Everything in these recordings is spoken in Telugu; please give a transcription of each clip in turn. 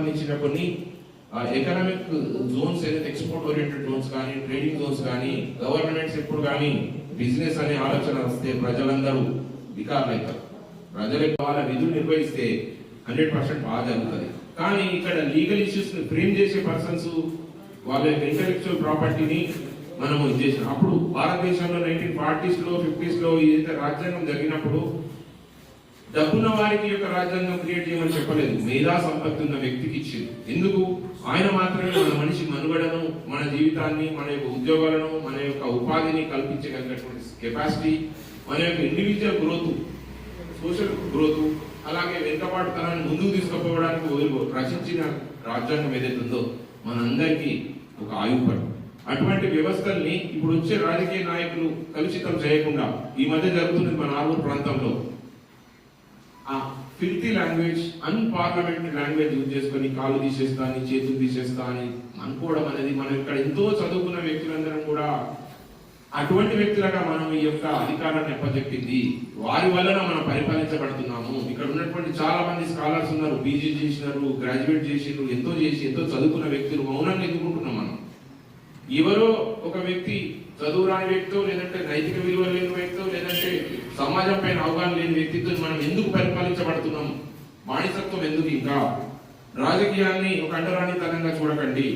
సంబంధించిన కొన్ని ఎకనామిక్ జోన్స్ ఏదైతే ఎక్స్పోర్ట్ ఓరియంటెడ్ జోన్స్ కానీ ట్రేడింగ్ జోన్స్ కానీ గవర్నమెంట్స్ ఎప్పుడు కానీ బిజినెస్ అనే ఆలోచన వస్తే ప్రజలందరూ వికారులు అవుతారు. ప్రజలకు వాళ్ళ విధులు నిర్వహిస్తే 100% బాగా జరుగుతుంది. కానీ ఇక్కడ లీగల్ ఇష్యూస్ ని ఫ్రేమ్ చేసే పర్సన్స్ వాళ్ళ ఇంటెలెక్చువల్ ప్రాపర్టీని మనము చేసాం. అప్పుడు భారతదేశంలో 1940s లో 50s లో ఏదైతే రాజ్యాంగం జరిగినప్పుడు డబ్బున్న వారికి యొక్క రాజ్యాంగం క్రియేట్ చేయమని చెప్పలేదు, మేధా సంపత్తి ఉన్న వ్యక్తికి ఇచ్చింది. ఎందుకు? ఆయన మాత్రమే మన మనిషి మనుగడను, మన జీవితాన్ని, మన యొక్క ఉద్యోగాలను, మన యొక్క ఉపాధిని కల్పించగలిగినటువంటి కెపాసిటీ, మన యొక్క ఇండివిజువల్ గ్రోత్, సోషల్ గ్రోత్, అలాగే వెనుకబాటుతనాన్ని ముందుకు తీసుకుపోవడానికి రచించిన రాజ్యాంగం ఏదైతే ఉందో మనందరికీ ఒక ఆయుపడు. అటువంటి వ్యవస్థల్ని ఇప్పుడు వచ్చే రాజకీయ నాయకులు కలుషితం చేయకుండా ఈ మధ్య జరుగుతున్నది మన ఆర్మూర్ ప్రాంతంలో filthy language, unparliamentary language use చేసుకొని కాళ్ళు తీసేస్తా అని, చేతులు తీసేస్తా అని అనుకోవడం అనేది, మనం ఇక్కడ ఎంతో చదువుకున్న వ్యక్తులందరం కూడా అటువంటి వ్యక్తులుగా మనం ఈ యొక్క అధికారాన్ని అప్పచెప్పింది. వారి వలన మనం పరిపాలించబడుతున్నాము. ఇక్కడ ఉన్నటువంటి చాలా మంది స్కాలర్స్ ఉన్నారు, పీజీ చేసినారు, గ్రాడ్యుయేట్ చేసినారు, ఎంతో చదువుకున్న వ్యక్తులు మౌనంగా ఎదుర్కొంటున్నాం. మనం ఎవరో ఒక వ్యక్తి, చదువు రాని వ్యక్తో, లేదంటే నైతిక విలువలు లేని వ్యక్తో, లేదంటే సమాజం పైన అవగాహన లేని వ్యక్తితో మనం ఎందుకు పరిపాలించబడుతున్నాం? బానిసత్వం ఎందుకు? ఇంకా రాజకీయాన్ని ఒక అంటరానితనంగా చూడకండి.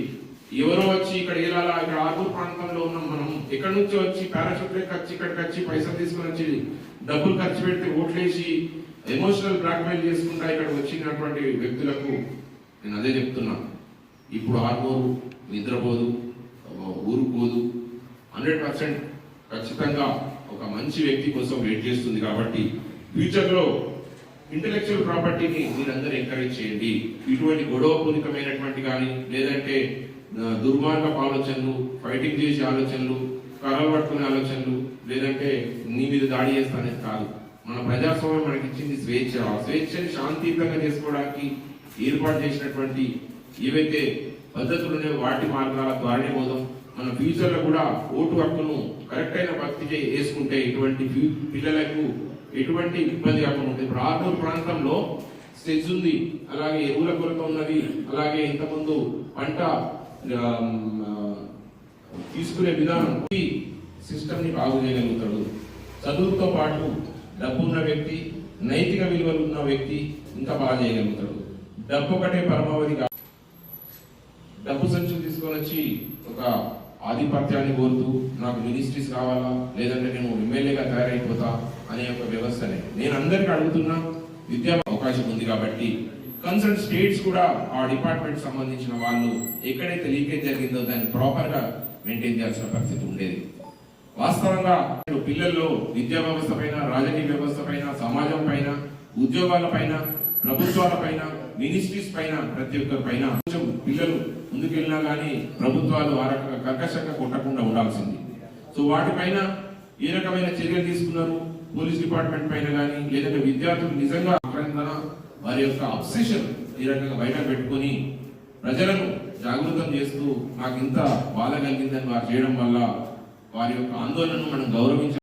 ఎవరో వచ్చి ఇక్కడ ఏలాలా, ఇక్కడ ఆర్మూర్ ప్రాంతంలో ఉన్నాం మనం, ఎక్కడి నుంచి వచ్చి పారాషూట్ వచ్చి ఇక్కడికి వచ్చి పైసలు తీసుకుని వచ్చి డబ్బులు ఖర్చు పెడితే ఓట్లేసి ఎమోషనల్ బ్లాక్మెయిల్ చేసుకుంటా ఇక్కడ వచ్చినటువంటి వ్యక్తులకు నేను అదే చెప్తున్నా. ఇప్పుడు ఆర్మూరు నిద్రపోదు, ఊరుకోదు, 100% ఖచ్చితంగా ఒక మంచి వ్యక్తి కోసం వెయిట్ చేస్తుంది. కాబట్టి ఫ్యూచర్ లో ఇంటెలెక్చువల్ ప్రాపర్టీని మీరందరూ ఎంకరేజ్ చేయండి. ఇటువంటి గొడవపూరితమైనటువంటి కానీ, లేదంటే దుర్మార్గపు ఆలోచనలు, ఫైటింగ్ చేసే ఆలోచనలు, కర్రలు పట్టుకునే ఆలోచనలు, లేదంటే నీ మీద దాడి చేస్తానేది కాదు. మన ప్రజాస్వామ్యం మనకి ఇచ్చింది స్వేచ్ఛ. ఆ స్వేచ్ఛని శాంతియుతంగా చేసుకోవడానికి ఏర్పాటు చేసినటువంటి ఏవైతే పద్ధతులు ఉన్నాయో వాటి మార్గాల ద్వారానే పోదాం. మన ఫ్యూచర్ లో కూడా ఓటు హక్కును కరెక్ట్ అయిన భక్తి వేసుకుంటే ఇటువంటి పిల్లలకు ఎటువంటి ఇబ్బంది కాకుండా ఉంటుంది. ఇప్పుడు ఆర్మూర్ ప్రాంతంలో స్టెజ్ ఉంది, అలాగే ఎరువుల కొరత ఉన్నది, అలాగే ఇంతకుముందు పంట తీసుకునే విధానం, ఈ సిస్టమ్ ని బాగు చేయగలుగుతాడు. చదువుతో పాటు డబ్బు ఉన్న వ్యక్తి, నైతిక విలువలు ఉన్న వ్యక్తి ఇంకా బాగా చేయగలుగుతాడు. డబ్బు ఒకటే పరమావధి కాదు. డబ్బు సంచులు తీసుకొని వచ్చి ఒక ఆధిపత్యాన్ని కోరుతూ నాకు మినిస్ట్రీస్ కావాలా, లేదంటే నేను ఎమ్మెల్యేగా తయారైపోతా అనే ఒక వ్యవస్థనే నేను అందరికీ అడుగుతున్నా. విద్యా అవకాశం ఉంది కాబట్టి కన్సర్న్ స్టేట్స్ కూడా ఆ డిపార్ట్మెంట్ సంబంధించిన వాళ్ళు ఎక్కడైతే లీకేజ్ జరిగిందో దాన్ని ప్రాపర్ గా మెయింటైన్ చేయాల్సిన పరిస్థితి ఉండేది. వాస్తవంగా పిల్లల్లో విద్యా వ్యవస్థ పైన, రాజకీయ వ్యవస్థ పైన, సమాజం పైన, ఉద్యోగాల పైన, ప్రభుత్వాల పైన, మినిస్ట్రీస్ పైన, ప్రతి ఒక్కరి పైన పిల్లలు ముందుకెళ్ళినా కానీ ప్రభుత్వాలు ఆ రకంగా కర్కశంగా కొట్టకుండా ఉండాల్సింది. సో వాటిపైన ఏ రకమైన చర్యలు తీసుకున్నారు? పోలీస్ డిపార్ట్మెంట్ పైన కానీ, లేదంటే విద్యార్థులు నిజంగా వారి యొక్క అబ్సెషన్ ఈ రకంగా బయట పెట్టుకుని ప్రజలను జాగృతం చేస్తూ నాకు ఇంత బాధ కలిగిందని వారు చేయడం వల్ల వారి యొక్క ఆందోళనను మనం గౌరవించాలి.